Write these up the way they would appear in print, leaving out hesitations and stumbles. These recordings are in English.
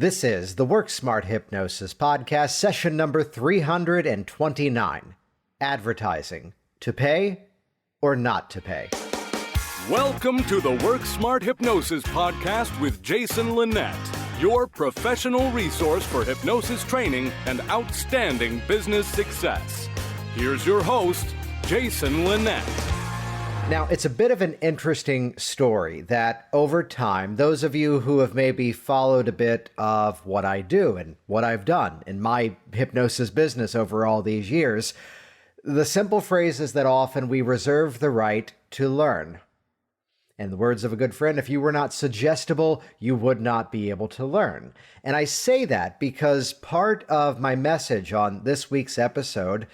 This is the Work Smart Hypnosis podcast, session number 329. Advertising. To pay or not to pay? Welcome to the Work Smart Hypnosis podcast with Jason Linett, your professional resource for hypnosis training and outstanding business success. Here's your host, Jason Linett. Now, it's a bit of an interesting story that over time, those of you who have maybe followed a bit of what I do and what I've done in my hypnosis business over all these years, the simple phrase is that often we reserve the right to learn. In the words of a good friend, if you were not suggestible, you would not be able to learn. And I say that because part of my message on this week's episode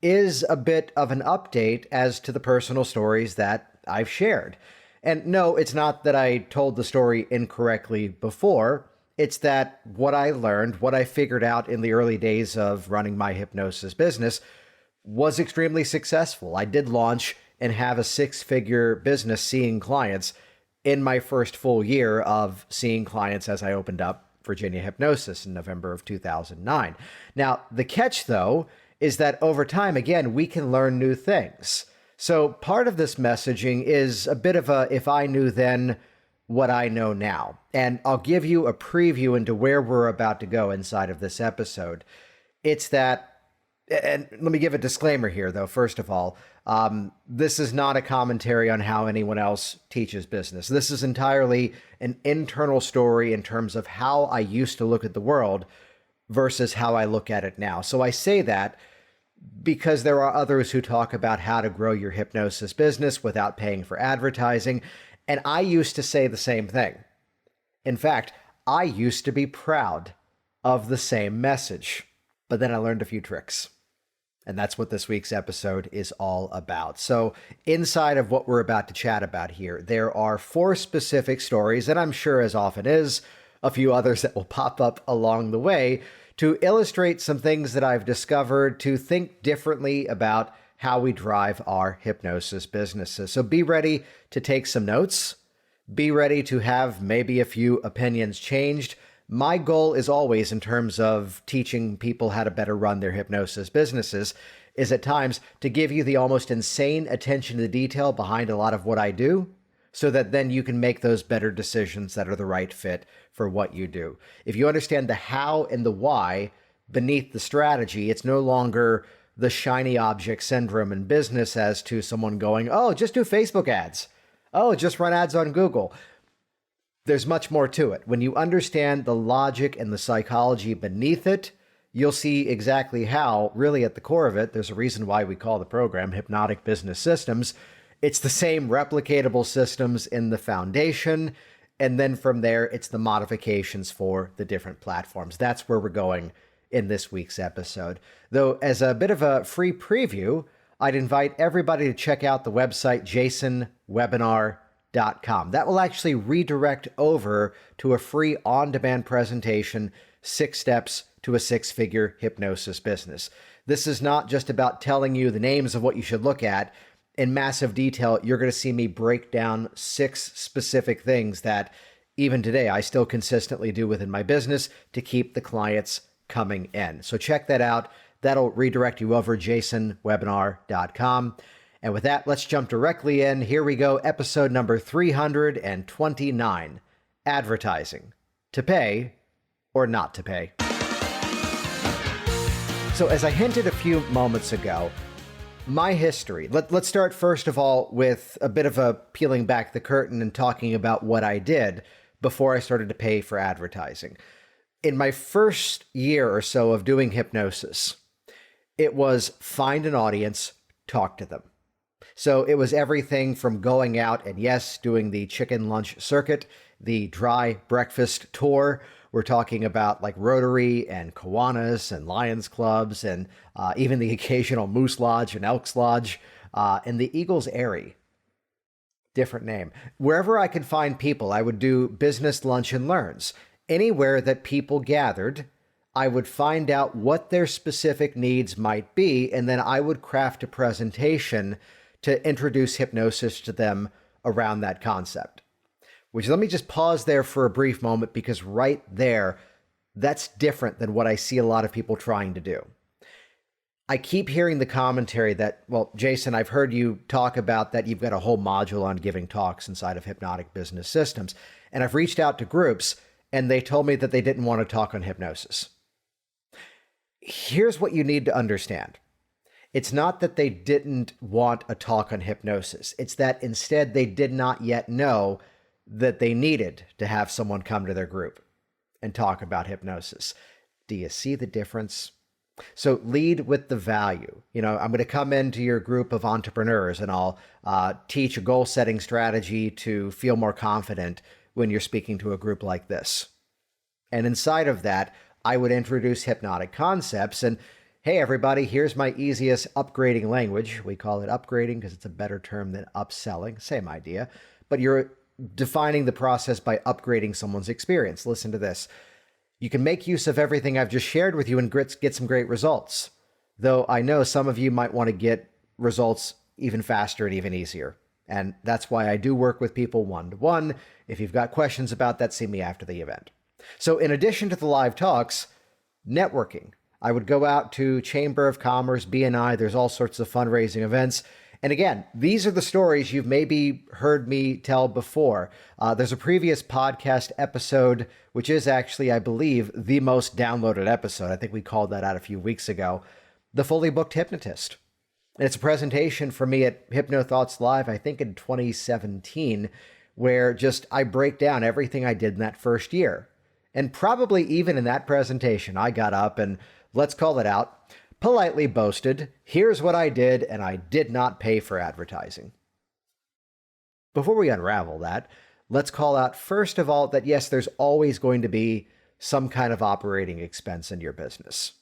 is a bit of an update as to the personal stories that I've shared. And no, it's not that I told the story incorrectly before. It's that what I learned, what I figured out in the early days of running my hypnosis business was extremely successful. I did launch and have a six-figure business seeing clients in my first full year of seeing clients as I opened up Virginia Hypnosis in November of 2009. Now, the catch, though, is that over time, again, we can learn new things. So part of this messaging is a bit of a, if I knew then what I know now. And I'll give you a preview into where we're about to go inside of this episode. It's that, and let me give a disclaimer here, though, first of all, this is not a commentary on how anyone else teaches business. This is entirely an internal story in terms of how I used to look at the world versus how I look at it now. So I say that because there are others who talk about how to grow your hypnosis business without paying for advertising. And I used to say the same thing. In fact, I used to be proud of the same message, but then I learned a few tricks. And that's what this week's episode is all about. So inside of what we're about to chat about here, there are 4 specific stories, and I'm sure as often is, a few others that will pop up along the way to illustrate some things that I've discovered to think differently about how we drive our hypnosis businesses. So be ready to take some notes. Be ready to have maybe a few opinions changed. My goal is always, in terms of teaching people how to better run their hypnosis businesses, is at times to give you the almost insane attention to detail behind a lot of what I do, so that then you can make those better decisions that are the right fit for what you do. If you understand the how and the why beneath the strategy, it's no longer the shiny object syndrome in business as to someone going, oh, just do Facebook ads. Oh, just run ads on Google. There's much more to it. When you understand the logic and the psychology beneath it, you'll see exactly how, really at the core of it, there's a reason why we call the program Hypnotic Business Systems. It's the same replicatable systems in the foundation, and then from there, it's the modifications for the different platforms. That's where we're going in this week's episode. Though, as a bit of a free preview, I'd invite everybody to check out the website jasonwebinar.com. That will actually redirect over to a free on-demand presentation, 6 steps to a 6-figure hypnosis business. This is not just about telling you the names of what you should look at. In massive detail, you're going to see me break down 6 specific things that even today I still consistently do within my business to keep the clients coming in. So check that out. That'll redirect you over jasonwebinar.com. And with that, let's jump directly in. Here we go. Episode number 329, Advertising. To pay or not to pay. So as I hinted a few moments ago, my history. Let's start first of all with a bit of a peeling back the curtain and talking about what I did before I started to pay for advertising. In my first year or so of doing hypnosis, it was find an audience, talk to them. So it was everything from going out and yes, doing the chicken lunch circuit, the dry breakfast tour. We're talking about like Rotary and Kiwanis and Lions Clubs and even the occasional Moose Lodge and Elks Lodge and the Eagles Airy. Different name. Wherever I could find people, I would do business lunch and learns. Anywhere that people gathered, I would find out what their specific needs might be, and then I would craft a presentation to introduce hypnosis to them around that concept. Which let me just pause there for a brief moment, because right there, That's different than what I see a lot of people trying to do. I keep hearing the commentary that, well, Jason, I've heard you talk about that you've got a whole module on giving talks inside of Hypnotic Business Systems. And I've reached out to groups and they told me that they didn't want to talk on hypnosis. Here's what you need to understand. It's not that they didn't want a talk on hypnosis. It's that instead they did not yet know that they needed to have someone come to their group and talk about hypnosis. Do you see the difference? So lead with the value. I'm going to come into your group of entrepreneurs and I'll teach a goal setting strategy to feel more confident when you're speaking to a group like this. And inside of that, I would introduce hypnotic concepts and, hey, everybody, here's my easiest upgrading language. We call it upgrading because it's a better term than upselling. Same idea. But you're defining the process by upgrading someone's experience. Listen to this. You can make use of everything I've just shared with you and get some great results. Though I know some of you might want to get results even faster and even easier. And that's why I do work with people one-to-one. If you've got questions about that, see me after the event. So in addition to the live talks, networking. I would go out to Chamber of Commerce, BNI. There's all sorts of fundraising events. And again, these are the stories you've maybe heard me tell before. There's a previous podcast episode, which is actually, I believe, the most downloaded episode. I think we called that out a few weeks ago. The Fully Booked Hypnotist. And it's a presentation for me at Hypno Thoughts Live, I think in 2017, where just I break down everything I did in that first year. And probably even in that presentation, I got up and, let's call it out, politely boasted, here's what I did, and I did not pay for advertising. Before we unravel that, let's call out, first of all, that yes, there's always going to be some kind of operating expense in your business.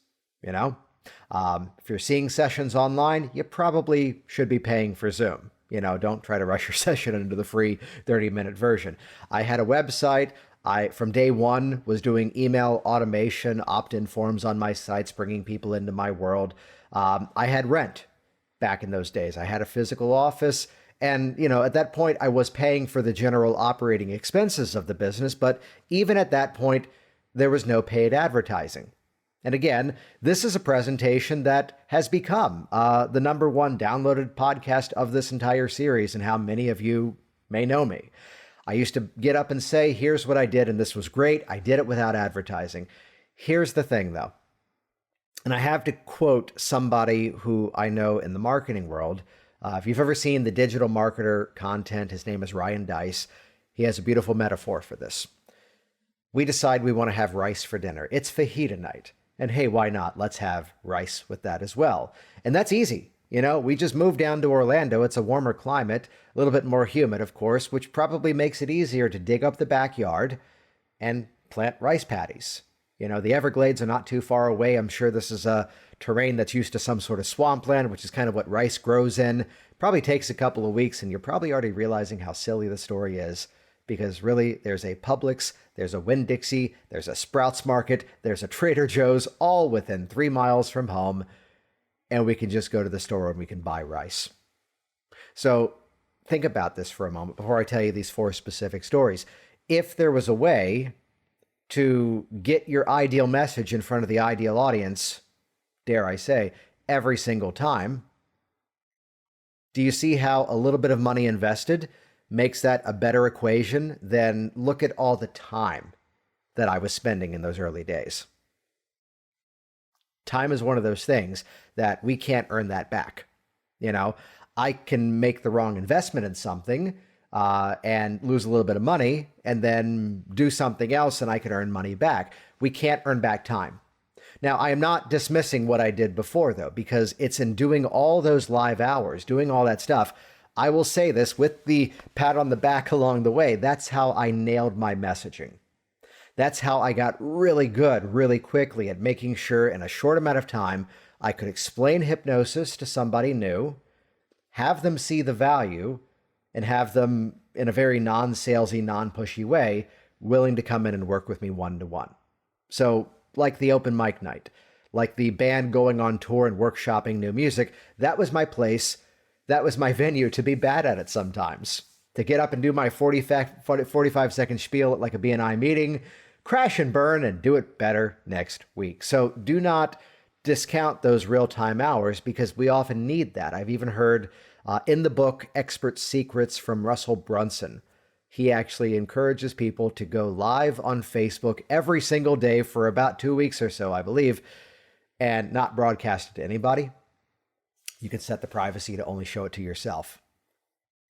If you're seeing sessions online, you probably should be paying for Zoom. Don't try to rush your session into the free 30-minute version. I had a website. I, from day one, was doing email automation, opt-in forms on my sites, bringing people into my world. I had rent back in those days. I had a physical office. And, at that point, I was paying for the general operating expenses of the business. But even at that point, there was no paid advertising. And again, this is a presentation that has become the #1 downloaded podcast of this entire series and how many of you may know me. I used to get up and say, here's what I did, and this was great. I did it without advertising. Here's the thing, though. And I have to quote somebody who I know in the marketing world. If you've ever seen the digital marketer content, his name is Ryan Deiss. He has a beautiful metaphor for this. We decide we want to have rice for dinner. It's fajita night. And hey, why not? Let's have rice with that as well. And that's easy. We just moved down to Orlando. It's a warmer climate, a little bit more humid, of course, which probably makes it easier to dig up the backyard and plant rice paddies. The Everglades are not too far away. I'm sure this is a terrain that's used to some sort of swampland, which is kind of what rice grows in. Probably takes a couple of weeks, and you're probably already realizing how silly the story is. Because really, there's a Publix, there's a Winn-Dixie, there's a Sprouts Market, there's a Trader Joe's, all within 3 miles from home. And we can just go to the store and we can buy rice. So think about this for a moment before I tell you these 4 specific stories. If there was a way to get your ideal message in front of the ideal audience, dare I say, every single time, do you see how a little bit of money invested makes that a better equation than look at all the time that I was spending in those early days? Time is one of those things that we can't earn that back. I can make the wrong investment in something and lose a little bit of money and then do something else and I can earn money back. We can't earn back time. Now, I am not dismissing what I did before, though, because it's in doing all those live hours, doing all that stuff. I will say this with the pat on the back along the way. That's how I nailed my messaging. That's how I got really good really quickly at making sure in a short amount of time I could explain hypnosis to somebody new, have them see the value, and have them, in a very non-salesy, non-pushy way, willing to come in and work with me one-to-one. So, like the open mic night, like the band going on tour and workshopping new music, that was my place, that was my venue to be bad at it sometimes. To get up and do my 45-second spiel at like a BNI meeting, crash and burn and do it better next week. So do not discount those real-time hours because we often need that. I've even heard in the book, Expert Secrets from Russell Brunson, he actually encourages people to go live on Facebook every single day for about 2 weeks or so, I believe, and not broadcast it to anybody. You can set the privacy to only show it to yourself.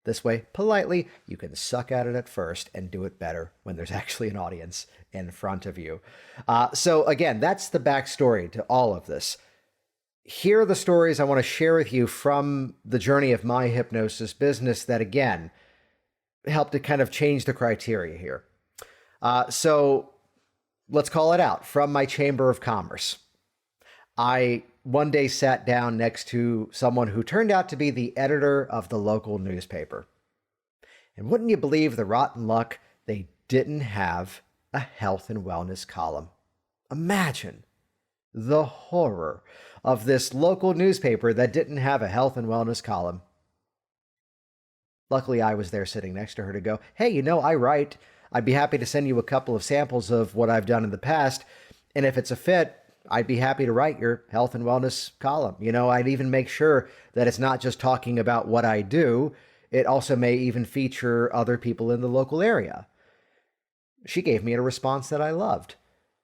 This way, politely, you can suck at it at first and do it better when there's actually an audience in front of you. So again, that's the backstory to all of this. Here are the stories I want to share with you from the journey of my hypnosis business that, again, helped to kind of change the criteria here. So let's call it out. From my Chamber of Commerce, I one day sat down next to someone who turned out to be the editor of the local newspaper. And wouldn't you believe the rotten luck, they didn't have a health and wellness column. Imagine the horror of this local newspaper that didn't have a health and wellness column. Luckily, I was there sitting next to her to go, hey, I write. I'd be happy to send you a couple of samples of what I've done in the past. And if it's a fit, I'd be happy to write your health and wellness column. I'd even make sure that it's not just talking about what I do. It also may even feature other people in the local area. She gave me a response that I loved.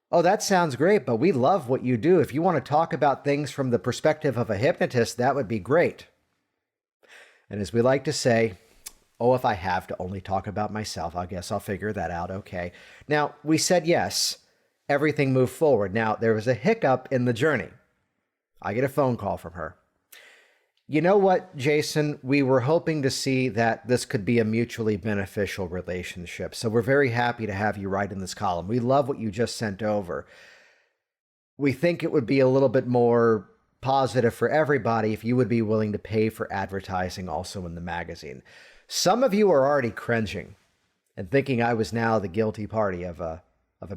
Oh, that sounds great, but we love what you do. If you want to talk about things from the perspective of a hypnotist, that would be great. And as we like to say, oh, if I have to only talk about myself, I guess I'll figure that out. Okay. Now, we said yes. Everything moved forward. Now, there was a hiccup in the journey. I get a phone call from her. You know what, Jason? We were hoping to see that this could be a mutually beneficial relationship. So we're very happy to have you write in this column. We love what you just sent over. We think it would be a little bit more positive for everybody if you would be willing to pay for advertising also in the magazine. Some of you are already cringing and thinking I was now the guilty party of a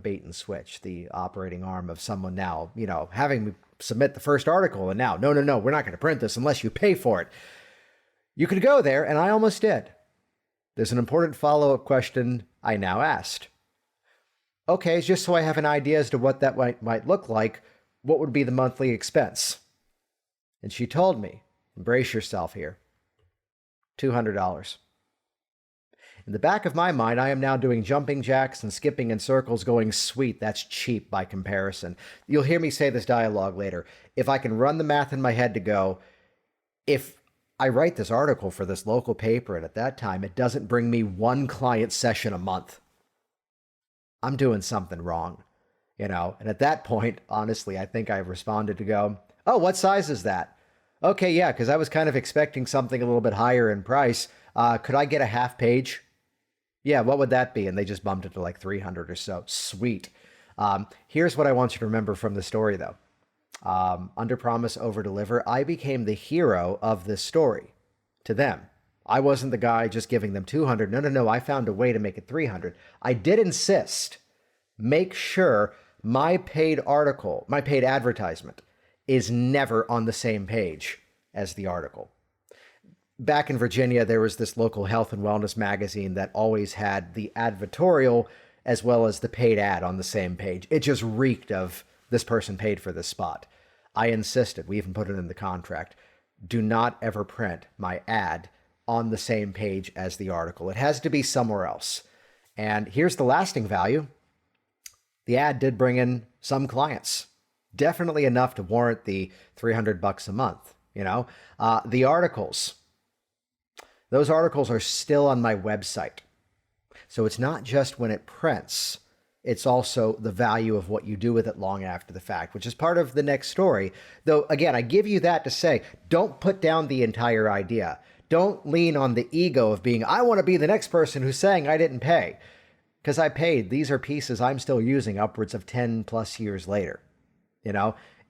bait and switch, the operating arm of someone now, having me submit the first article and now, no, we're not going to print this unless you pay for it. You could go there, and I almost did. There's an important follow-up question I now asked. Okay, just so I have an idea as to what that might look like, what would be the monthly expense? And she told me, brace yourself here, $200. In the back of my mind, I am now doing jumping jacks and skipping in circles going, sweet, that's cheap by comparison. You'll hear me say this dialogue later. If I can run the math in my head to go, if I write this article for this local paper and at that time it doesn't bring me one client session a month, I'm doing something wrong, And at that point, honestly, I think I responded to go, oh, what size is that? Okay, yeah, because I was kind of expecting something a little bit higher in price. Could I get a half page? Yeah, what would that be? And they just bumped it to like 300 or so. Sweet. Here's what I want you to remember from the story, though. Under promise, over deliver. I became the hero of this story to them. I wasn't the guy just giving them 200. No. I found a way to make it 300. I did insist, make sure my paid article, my paid advertisement is never on the same page as the article. Back in Virginia, there was this local health and wellness magazine that always had the advertorial as well as the paid ad on the same page. It just reeked of this person paid for this spot. I insisted, we even put it in the contract, do not ever print my ad on the same page as the article. It has to be somewhere else. And here's the lasting value. The ad did bring in some clients, definitely enough to warrant the $300 a month. The articles, those articles are still on my website. So it's not just when it prints, it's also the value of what you do with it long after the fact, which is part of the next story. Though, again, I give you that to say, don't put down the entire idea. Don't lean on the ego of being, I want to be the next person who's saying I didn't pay. Because I paid. These are pieces I'm still using upwards of 10 plus years later,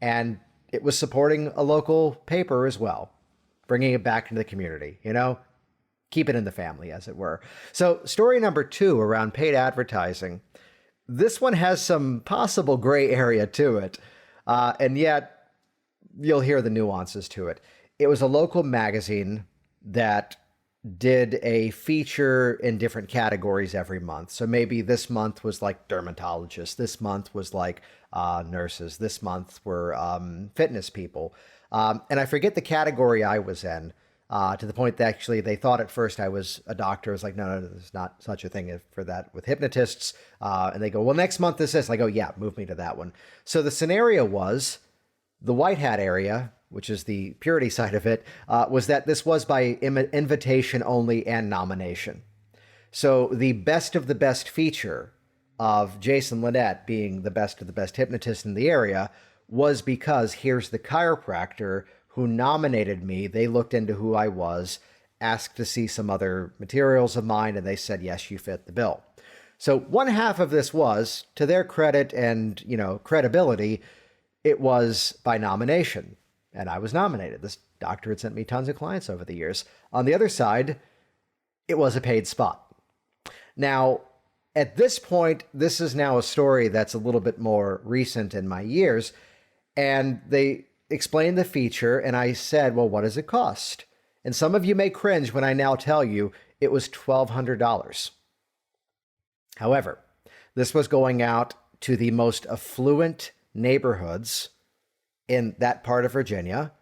and it was supporting a local paper as well, bringing it back into the community, keep it in the family, as it were. So story number 2 around paid advertising. This one has some possible gray area to it, and yet you'll hear the nuances to it. It was a local magazine that did a feature in different categories every month. So maybe this month was like dermatologists. This month was like nurses. This month were fitness people. And I forget the category I was in, to the point that actually they thought at first I was a doctor. I was like, no, there's not such a thing for that with hypnotists. And they go, well, next month is this. I go, yeah, move me to that one. So the scenario was the white hat area, which is the purity side of it, was that this was by invitation only and nomination. So the best of the best feature of Jason Linett being the best of the best hypnotist in the area was because here's the chiropractor who nominated me. They looked into who I was, asked to see some other materials of mine, and they said, yes, you fit the bill. So one half of this was, to their credit and, credibility, it was by nomination. And I was nominated. This doctor had sent me tons of clients over the years. On the other side, it was a paid spot. Now, at this point, this is now a story that's a little bit more recent in my years. And they explained the feature, and I said, well, what does it cost? And some of you may cringe when I now tell you it was $1,200. However, this was going out to the most affluent neighborhoods in that part of Virginia.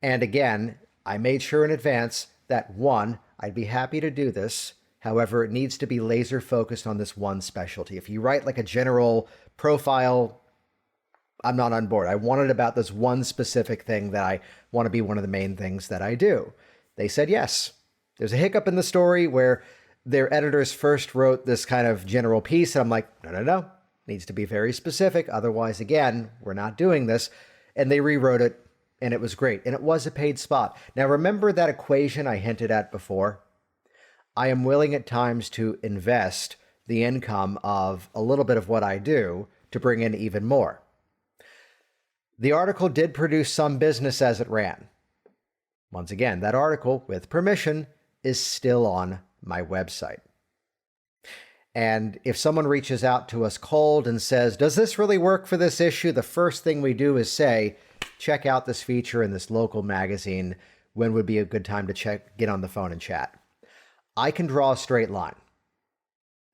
And again, I made sure in advance that one, I'd be happy to do this. However, it needs to be laser focused on this one specialty. If you write like a general profile, I'm not on board. I want it about this one specific thing that I want to be one of the main things that I do. They said yes. There's a hiccup in the story where their editors first wrote this kind of general piece. And I'm like, no. Needs to be very specific. Otherwise, again, we're not doing this. And they rewrote it, and it was great. And it was a paid spot. Now, remember that equation I hinted at before? I am willing at times to invest the income of a little bit of what I do to bring in even more. The article did produce some business as it ran. Once again, that article, with permission, is still on my website. And if someone reaches out to us cold and says, does this really work for this issue? The first thing we do is say, check out this feature in this local magazine. When would be a good time to get on the phone and chat? I can draw a straight line.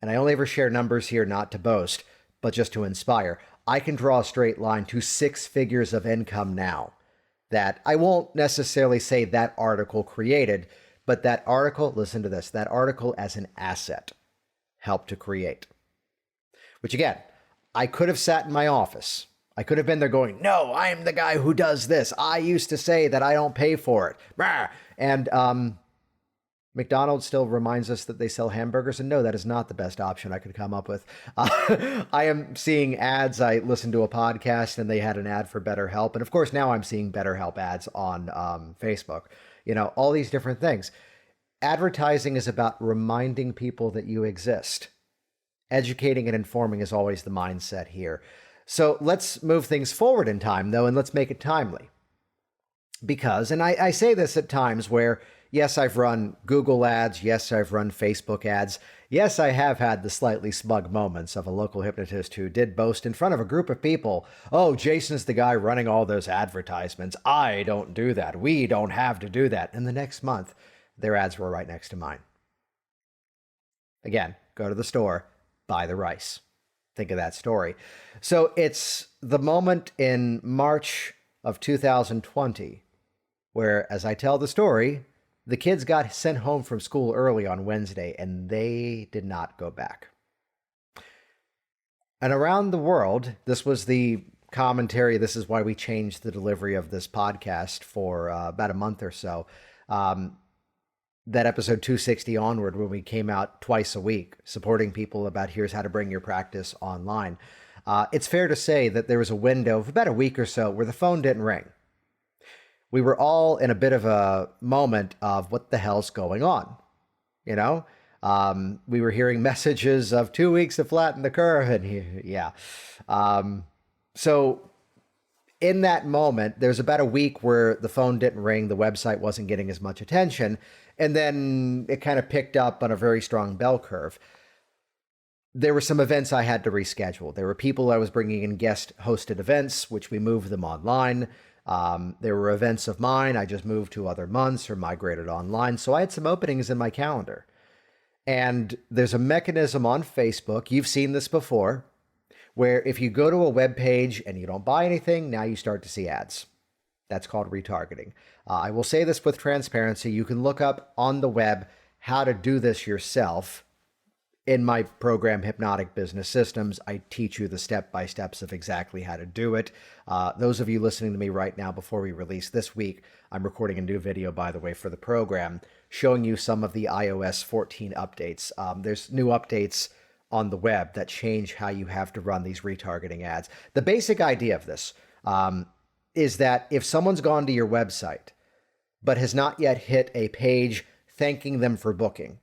And I only ever share numbers here not to boast, but just to inspire. I can draw a straight line to 6 figures of income now that I won't necessarily say that article created, but that article, listen to this, that article as an asset helped to create. Which again, I could have sat in my office. I could have been there going, no, I'm the guy who does this. I used to say that I don't pay for it. And McDonald's still reminds us that they sell hamburgers. And no, that is not the best option I could come up with. I am seeing ads. I listened to a podcast and they had an ad for BetterHelp. And of course, now I'm seeing BetterHelp ads on Facebook. All these different things. Advertising is about reminding people that you exist. Educating and informing is always the mindset here. So let's move things forward in time, though, and let's make it timely. Because, and I say this at times where, yes, I've run Google ads. Yes, I've run Facebook ads. Yes, I have had the slightly smug moments of a local hypnotist who did boast in front of a group of people, oh, Jason's the guy running all those advertisements. I don't do that. We don't have to do that. And the next month, their ads were right next to mine. Again, go to the store, buy the rice. Think of that story. So it's the moment in March of 2020 where, as I tell the story, the kids got sent home from school early on Wednesday and they did not go back. And around the world, this was the commentary. This is why we changed the delivery of this podcast for about a month or so. That episode 260 onward, when we came out twice a week, supporting people about here's how to bring your practice online. It's fair to say that there was a window of about a week or so where the phone didn't ring. We were all in a bit of a moment of what the hell's going on. We were hearing messages of 2 weeks to flatten the curve. And yeah. So in that moment, there's about a week where the phone didn't ring. The website wasn't getting as much attention. And then it kind of picked up on a very strong bell curve. There were some events I had to reschedule. There were people I was bringing in guest hosted events, which we moved them online. There were events of mine. I just moved to other months or migrated online. So I had some openings in my calendar. And there's a mechanism on Facebook, you've seen this before, where if you go to a web page and you don't buy anything, now you start to see ads. That's called retargeting. I will say this with transparency. You can look up on the web how to do this yourself. In my program, Hypnotic Business Systems, I teach you the step-by-steps of exactly how to do it. Those of you listening to me right now, before we release this week, I'm recording a new video, by the way, for the program, showing you some of the iOS 14 updates. There's new updates on the web that change how you have to run these retargeting ads. The basic idea of this is that if someone's gone to your website, but has not yet hit a page thanking them for booking,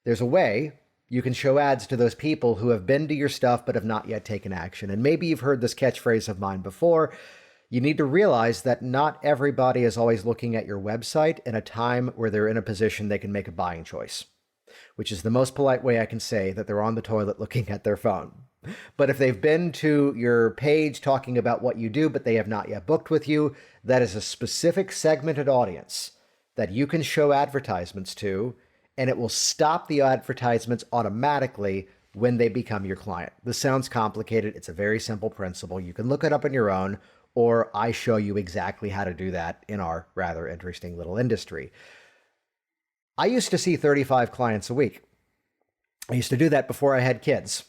there's a way you can show ads to those people who have been to your stuff but have not yet taken action. And maybe you've heard this catchphrase of mine before. You need to realize that not everybody is always looking at your website in a time where they're in a position they can make a buying choice, which is the most polite way I can say that they're on the toilet looking at their phone. But if they've been to your page talking about what you do, but they have not yet booked with you, that is a specific segmented audience that you can show advertisements to, and it will stop the advertisements automatically when they become your client. This sounds complicated. It's a very simple principle. You can look it up on your own, or I show you exactly how to do that in our rather interesting little industry. I used to see 35 clients a week. I used to do that before I had kids.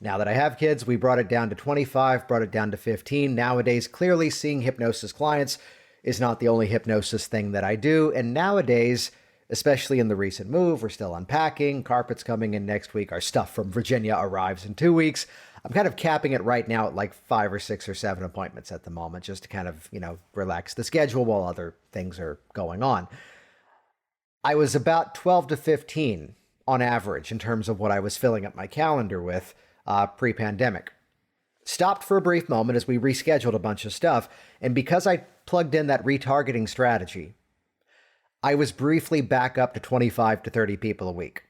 Now that I have kids, we brought it down to 25, brought it down to 15. Nowadays, clearly seeing hypnosis clients is not the only hypnosis thing that I do. And nowadays, especially in the recent move, we're still unpacking, carpet's coming in next week, our stuff from Virginia arrives in 2 weeks. I'm kind of capping it right now at like 5 or 6 or 7 appointments at the moment, just to kind of, relax the schedule while other things are going on. I was about 12 to 15 on average in terms of what I was filling up my calendar with pre-pandemic. Stopped for a brief moment as we rescheduled a bunch of stuff, and because I plugged in that retargeting strategy, I was briefly back up to 25 to 30 people a week.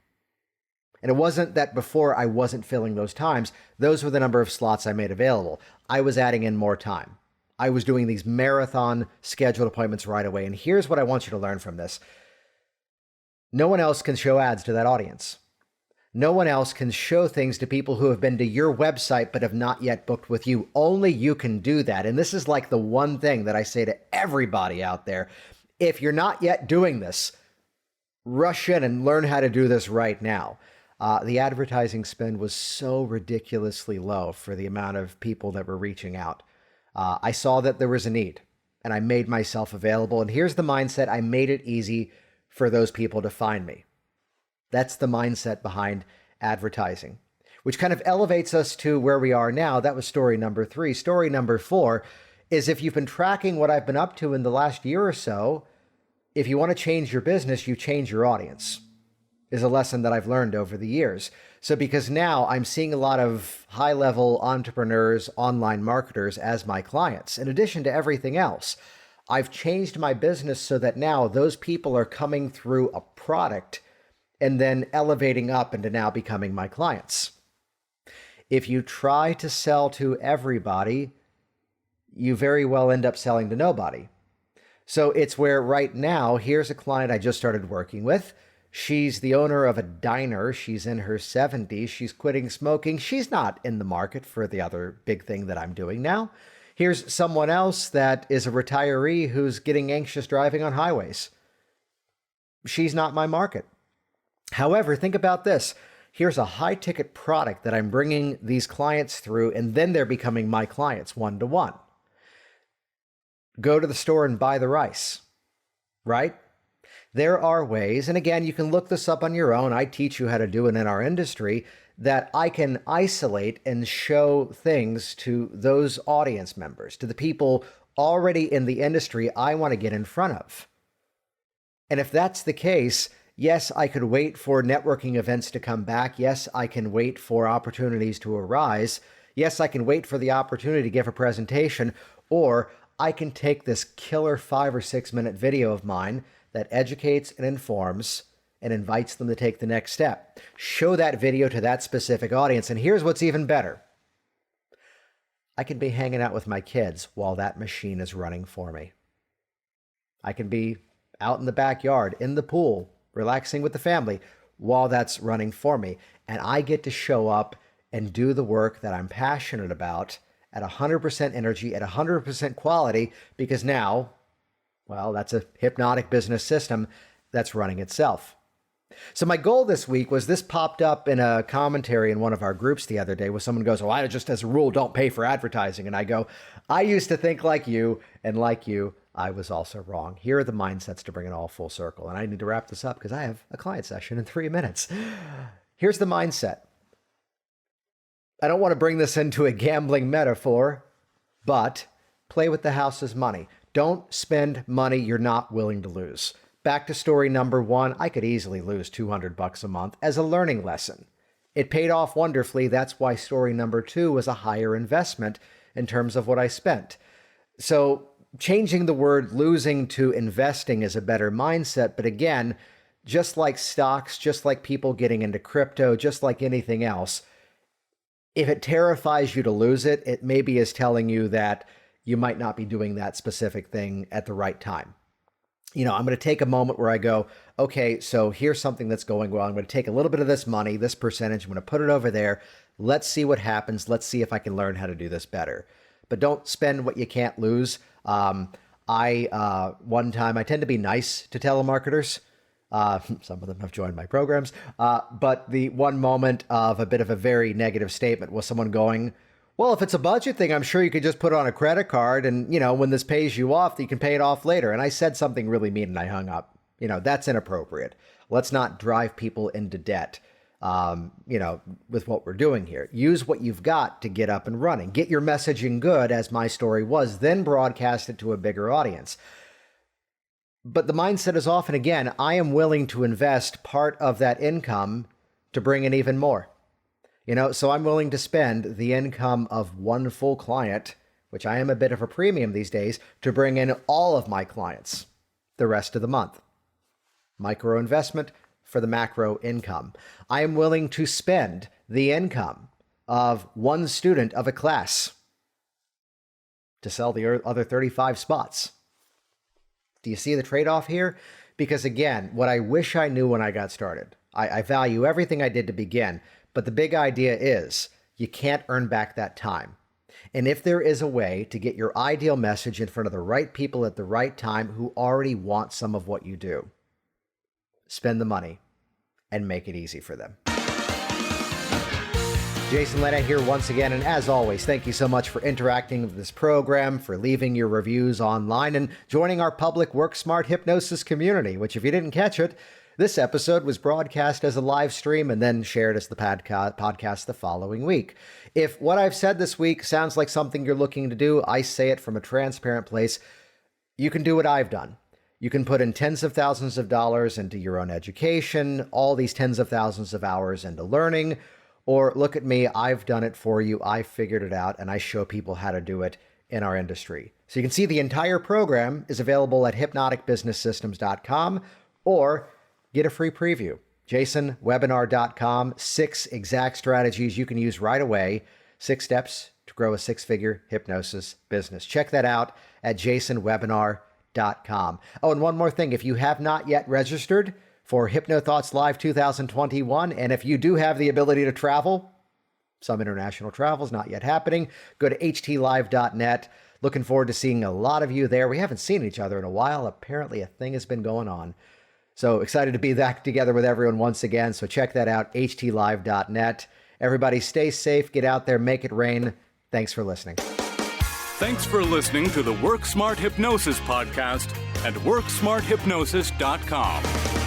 And it wasn't that before I wasn't filling those times. Those were the number of slots I made available. I was adding in more time. I was doing these marathon scheduled appointments right away. And here's what I want you to learn from this. No one else can show ads to that audience. No one else can show things to people who have been to your website but have not yet booked with you. Only you can do that. And this is like the one thing that I say to everybody out there. If you're not yet doing this, rush in and learn how to do this right now. The advertising spend was so ridiculously low for the amount of people that were reaching out. I saw that there was a need, and I made myself available. And here's the mindset. I made it easy for those people to find me. That's the mindset behind advertising, which kind of elevates us to where we are now. That was story number 3. Story number 4 is, if you've been tracking what I've been up to in the last year or so, if you want to change your business, you change your audience, is a lesson that I've learned over the years. So because now I'm seeing a lot of high-level entrepreneurs, online marketers as my clients, in addition to everything else, I've changed my business so that now those people are coming through a product and then elevating up into now becoming my clients. If you try to sell to everybody, you very well end up selling to nobody. So it's where right now, here's a client I just started working with. She's the owner of a diner. She's in her 70s. She's quitting smoking. She's not in the market for the other big thing that I'm doing now. Here's someone else that is a retiree who's getting anxious driving on highways. She's not my market. However, think about this. Here's a high-ticket product that I'm bringing these clients through, and then they're becoming my clients one-to-one. Go to the store and buy the rice, right? There are ways, and again, you can look this up on your own. I teach you how to do it in our industry, that I can isolate and show things to those audience members, to the people already in the industry I want to get in front of. And if that's the case, yes, I could wait for networking events to come back. Yes, I can wait for opportunities to arise. Yes, I can wait for the opportunity to give a presentation, or I can take this killer 5 or 6 minute video of mine that educates and informs and invites them to take the next step. Show that video to that specific audience. And here's what's even better. I can be hanging out with my kids while that machine is running for me. I can be out in the backyard, in the pool, relaxing with the family while that's running for me. And I get to show up and do the work that I'm passionate about at 100% energy, at 100% quality, because now, well, that's a hypnotic business system that's running itself. So my goal this week was, this popped up in a commentary in one of our groups the other day, where someone goes, "Oh, I just as a rule don't pay for advertising." And I go, I used to think like you, and like you, I was also wrong. Here are the mindsets to bring it all full circle. And I need to wrap this up because I have a client session in 3 minutes. Here's the mindset. I don't want to bring this into a gambling metaphor, but play with the house's money. Don't spend money you're not willing to lose. Back to story number 1, I could easily lose $200 a month as a learning lesson. It paid off wonderfully. That's why story number 2 was a higher investment in terms of what I spent. So changing the word losing to investing is a better mindset. But again, just like stocks, just like people getting into crypto, just like anything else, if it terrifies you to lose it, it maybe is telling you that you might not be doing that specific thing at the right time. I'm going to take a moment where I go, okay, so here's something that's going well. I'm going to take a little bit of this money, this percentage, I'm going to put it over there. Let's see what happens. Let's see if I can learn how to do this better. But don't spend what you can't lose. One time, I tend to be nice to telemarketers. Some of them have joined my programs. But the one moment of a bit of a very negative statement was someone going, "Well, if it's a budget thing, I'm sure you could just put it on a credit card and, when this pays you off, you can pay it off later." And I said something really mean and I hung up. That's inappropriate. Let's not drive people into debt, with what we're doing here. Use what you've got to get up and running. Get your messaging good, as my story was, then broadcast it to a bigger audience. But the mindset is often, again, I am willing to invest part of that income to bring in even more. So I'm willing to spend the income of one full client, which I am a bit of a premium these days, to bring in all of my clients the rest of the month. Micro investment for the macro income. I am willing to spend the income of one student of a class to sell the other 35 spots. Do you see the trade-off here? Because again, what I wish I knew when I got started, I value everything I did to begin. But the big idea is you can't earn back that time. And if there is a way to get your ideal message in front of the right people at the right time who already want some of what you do, spend the money and make it easy for them. Jason Linett here once again. And as always, thank you so much for interacting with this program, for leaving your reviews online, and joining our public Work Smart Hypnosis community, which, if you didn't catch it, this episode was broadcast as a live stream and then shared as the podcast the following week. If what I've said this week sounds like something you're looking to do, I say it from a transparent place. You can do what I've done. You can put in tens of thousands of dollars into your own education, all these tens of thousands of hours into learning, or look at me, I've done it for you, I figured it out, and I show people how to do it in our industry. So you can see the entire program is available at hypnoticbusinesssystems.com, or get a free preview. jasonwebinar.com, 6 exact strategies you can use right away, 6 steps to grow a 6-figure hypnosis business. Check that out at jasonwebinar.com. Oh, and one more thing. If you have not yet registered for HypnoThoughts Live 2021, and if you do have the ability to travel, some international travel is not yet happening, go to htlive.net. Looking forward to seeing a lot of you there. We haven't seen each other in a while. Apparently a thing has been going on. So excited to be back together with everyone once again. So check that out, htlive.net. Everybody stay safe, get out there, make it rain. Thanks for listening. Thanks for listening to the Work Smart Hypnosis podcast at WorkSmartHypnosis.com.